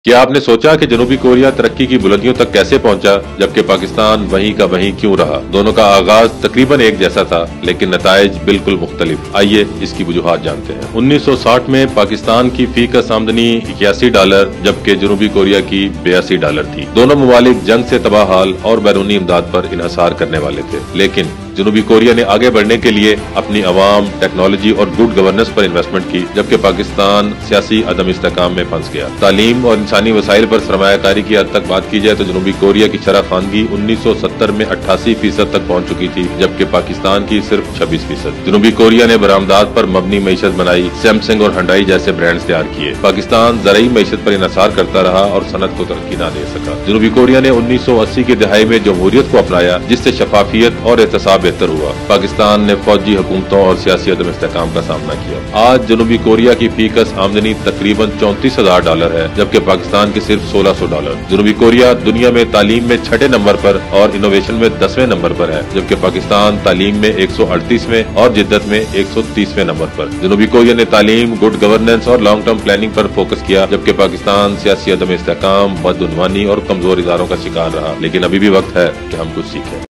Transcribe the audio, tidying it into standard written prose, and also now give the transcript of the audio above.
क्या आपने सोचा कि जनूबी कोरिया तरक्की की बुलंदियों तक कैसे पहुंचा, जबकि पाकिस्तान वहीं का वहीं क्यों रहा? दोनों का आगाज तकरीबन एक जैसा था, लेकिन नताइज बिल्कुल मुख्तलिफ। आइए इसकी वजूहात जानते हैं। 1960 में पाकिस्तान की फी का आमदनी $81, जबकि जनूबी कोरिया की $82 थी। दोनों ममालिक जंग से तबाह हाल और बैरूनी इमदाद पर इन्हसार करने वाले थे, लेकिन जनूबी कोरिया ने आगे बढ़ने के लिए अपनी अवाम, टेक्नोलॉजी और गुड गवर्नेंस पर इन्वेस्टमेंट की, जबकि पाकिस्तान सियासी अदम इस्तेकाम में फंस गया। तालीम और इंसानी वसाइल पर सरमायाकारी की हद तक बात की जाए तो जनूबी कोरिया की शरह खानगी 1970 में 88% तक पहुंच चुकी थी, जबकि पाकिस्तान की सिर्फ 26%। जनूबी कोरिया ने बरामदात पर मबनी मीशत बनाई, सैमसंग और हंडाई जैसे ब्रांड्स तैयार किए। पाकिस्तान ज़राई मीशत पर इन्हसार करता रहा और सनत को तरक्की न दे सका। जनूबी कोरिया ने 1980 की दहाई में जमहूरियत को अपनाया, जिससे शफाफियत और एहतसाब बेहतर हुआ। पाकिस्तान ने फौजी हुकूमतों और सियासी अदम इस्तेकाम का सामना किया। आज जनूबी कोरिया की फीकस आमदनी तकरीबन $34,000 है, जबकि पाकिस्तान की सिर्फ $1,600। जनूबी कोरिया दुनिया में तालीम में 6ठे नंबर पर और इनोवेशन में 10वें नंबर पर है, जबकि पाकिस्तान तालीम में 138वें और जिद्दत में 130वें नंबर पर। जनूबी कोरिया ने तालीम, गुड गवर्नेंस और लॉन्ग टर्म प्लानिंग पर फोकस किया, जबकि पाकिस्तान सियासी अदम इस्तेकाम, बदउनवानी और कमजोर इदारों का शिकार रहा। लेकिन अभी भी वक्त है कि हम कुछ सीखें।